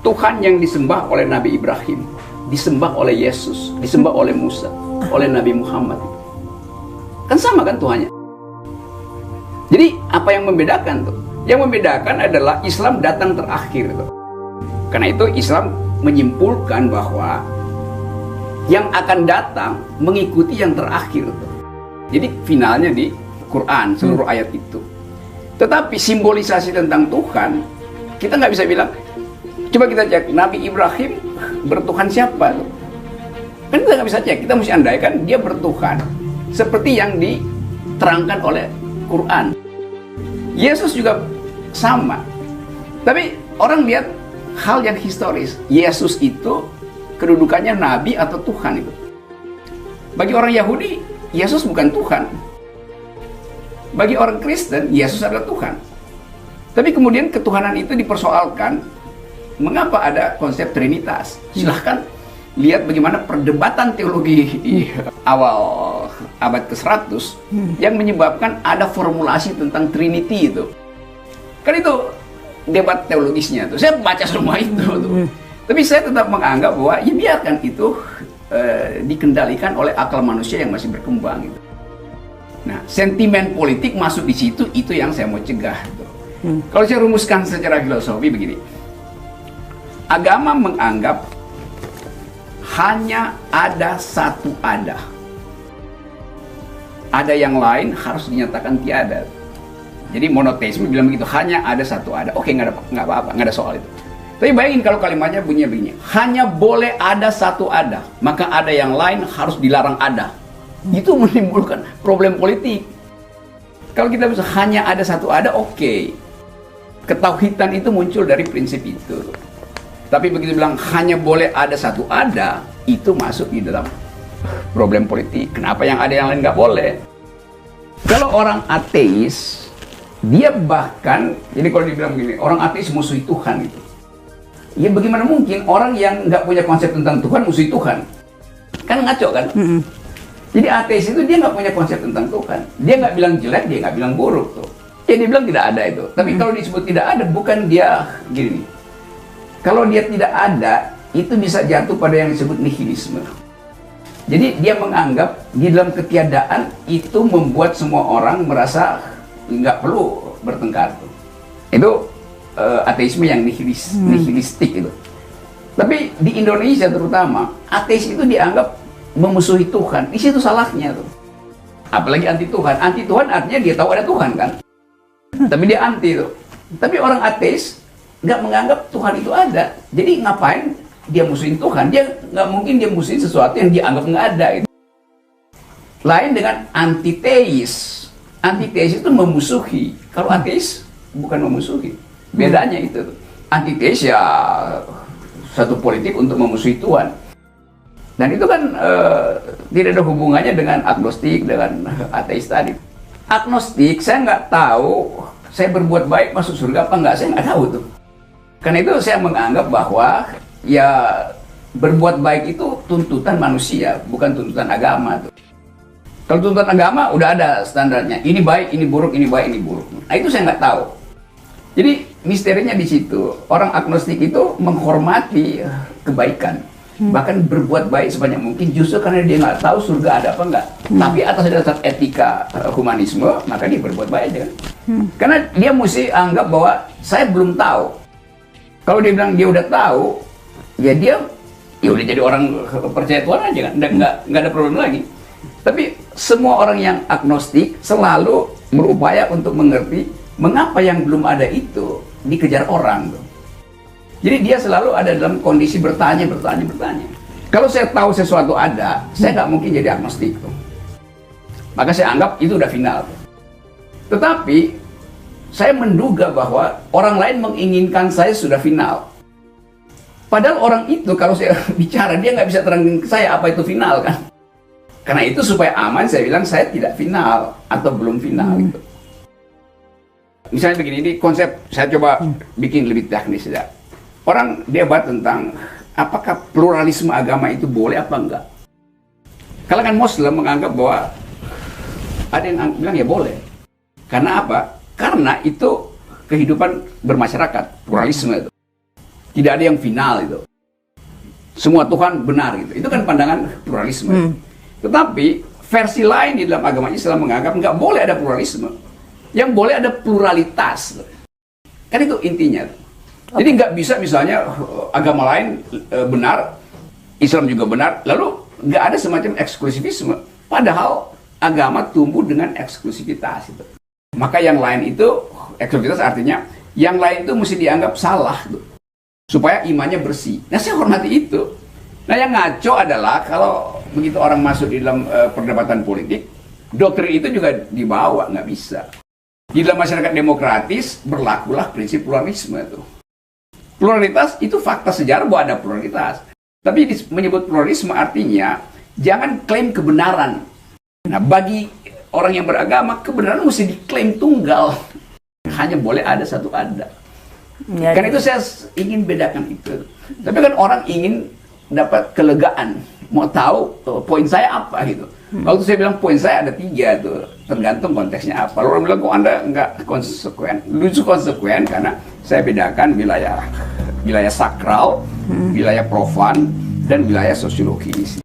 Tuhan yang disembah oleh Nabi Ibrahim, disembah oleh Yesus, disembah oleh Musa, oleh Nabi Muhammad. Kan sama kan Tuhannya. Jadi apa yang membedakan tuh? Yang membedakan adalah Islam datang terakhir tuh. Karena itu Islam menyimpulkan bahwa yang akan datang mengikuti yang terakhir tuh. Jadi finalnya di Quran, seluruh ayat itu. Tetapi simbolisasi tentang Tuhan, kita nggak bisa bilang, coba kita cek, Nabi Ibrahim bertuhan siapa tuh? Kan kita nggak bisa cek, kita mesti andaikan dia bertuhan seperti yang diterangkan oleh Quran. Yesus juga sama. Tapi orang lihat hal yang historis. Yesus itu kedudukannya Nabi atau Tuhan itu. Bagi orang Yahudi, Yesus bukan Tuhan. Bagi orang Kristen, Yesus adalah Tuhan. Tapi kemudian ketuhanan itu dipersoalkan. Mengapa ada konsep Trinitas? Silahkan lihat bagaimana perdebatan teologi awal abad ke-100 yang menyebabkan ada formulasi tentang Trinity itu. Kan itu debat teologisnya tuh. Saya baca semua itu tuh. Tapi saya tetap menganggap bahwa ya biarkan itu dikendalikan oleh akal manusia yang masih berkembang gitu. Nah, sentimen politik masuk di situ, itu yang saya mau cegah gitu. Kalau saya rumuskan secara filosofi begini. Agama menganggap hanya ada satu ada. Ada yang lain harus dinyatakan tiada. Jadi monoteisme bilang begitu, hanya ada satu ada. Oke, nggak apa-apa, nggak ada soal itu. Tapi bayangin kalau kalimatnya bunyinya begini, hanya boleh ada satu ada, maka ada yang lain harus dilarang ada. Itu menimbulkan problem politik. Kalau kita bisa hanya ada satu ada, oke. Ketauhidan itu muncul dari prinsip itu. Tapi begitu bilang hanya boleh ada satu ada, itu masuk di dalam problem politik. Kenapa yang ada yang lain nggak boleh? Kalau orang ateis, dia bahkan, jadi kalau dibilang begini, orang ateis musuhi Tuhan itu. Ya bagaimana mungkin orang yang nggak punya konsep tentang Tuhan musuhi Tuhan? Kan ngaco kan? Jadi ateis itu dia nggak punya konsep tentang Tuhan. Dia nggak bilang jelek, dia nggak bilang buruk tuh. Ya dia bilang tidak ada itu. Tapi kalau disebut tidak ada, bukan dia gini. Kalau dia tidak ada, itu bisa jatuh pada yang disebut nihilisme. Jadi dia menganggap di dalam ketiadaan itu membuat semua orang merasa nggak perlu bertengkar. Itu ateisme yang nihilistik itu. Tapi di Indonesia terutama, ateis itu dianggap memusuhi Tuhan. Di situ salahnya tuh. Apalagi anti Tuhan. Anti Tuhan artinya dia tahu ada Tuhan kan. Tapi dia anti tuh. Tapi orang ateis nggak menganggap Tuhan itu ada. Jadi ngapain dia musuhin Tuhan? Dia nggak mungkin dia musuhin sesuatu yang dia anggap nggak ada. Itu. Lain dengan antiteis. Antiteis itu memusuhi. Kalau ateis bukan memusuhi. Bedanya itu. Antiteis ya satu politik untuk memusuhi Tuhan. Dan itu kan tidak ada hubungannya dengan agnostik, dengan ateis tadi. Agnostik, saya nggak tahu saya berbuat baik masuk surga apa nggak, saya nggak tahu tuh. Karena itu saya menganggap bahwa ya berbuat baik itu tuntutan manusia, bukan tuntutan agama tuh. Kalau tuntutan agama udah ada standarnya, ini baik, ini buruk, ini baik, ini buruk. Nah itu saya nggak tahu. Jadi misterinya di situ. Orang agnostik itu menghormati kebaikan, bahkan berbuat baik sebanyak mungkin justru karena dia nggak tahu surga ada apa enggak. Tapi atas dasar etika humanisme, maka dia berbuat baik aja kan. Karena dia mesti anggap bahwa saya belum tahu. Kalau dia bilang dia udah tahu, ya dia udah jadi orang percaya Tuhan aja kan, nggak ada problem lagi. Tapi semua orang yang agnostik selalu berupaya untuk mengerti mengapa yang belum ada itu dikejar orang tuh. Jadi dia selalu ada dalam kondisi bertanya. Kalau saya tahu sesuatu ada, saya nggak mungkin jadi agnostik tuh. Maka saya anggap itu udah final tuh. Tetapi saya menduga bahwa orang lain menginginkan saya sudah final. Padahal orang itu kalau saya bicara, dia nggak bisa terangin ke saya apa itu final kan. Karena itu supaya aman saya bilang saya tidak final atau belum final gitu. Misalnya begini, ini konsep saya coba bikin lebih teknis ya. Orang debat tentang apakah pluralisme agama itu boleh apa enggak. Kalangan Muslim menganggap bahwa ada yang bilang ya boleh. Karena apa? Karena itu kehidupan bermasyarakat, pluralisme itu. Tidak ada yang final itu. Semua Tuhan benar gitu. Itu kan pandangan pluralisme. Tetapi versi lain di dalam agama Islam menganggap nggak boleh ada pluralisme. Yang boleh ada pluralitas. Kan itu intinya. Jadi nggak bisa misalnya agama lain benar, Islam juga benar, lalu nggak ada semacam eksklusivisme. Padahal agama tumbuh dengan eksklusivitas itu. Maka yang lain itu, eksklusivitas artinya yang lain itu mesti dianggap salah tuh, supaya imannya bersih. Nah, saya hormati itu. Nah, yang ngaco adalah kalau begitu orang masuk di dalam perdebatan politik, doktrin itu juga dibawa, nggak bisa. Di dalam masyarakat demokratis berlakulah prinsip pluralisme itu. Pluralitas itu fakta sejarah bahwa ada pluralitas. Tapi menyebut pluralisme artinya jangan klaim kebenaran. Nah, bagi orang yang beragama, kebenaran mesti diklaim tunggal. Hanya boleh ada satu ada. Ya, karena itu saya ingin bedakan itu. Tapi kan orang ingin dapat kelegaan. Mau tahu poin saya apa gitu. Waktu saya bilang poin saya ada 3 tuh. Tergantung konteksnya apa. Orang bilang kok Anda nggak konsekuen. Lucu konsekuen karena saya bedakan wilayah sakral, wilayah profan, dan wilayah sosiologis.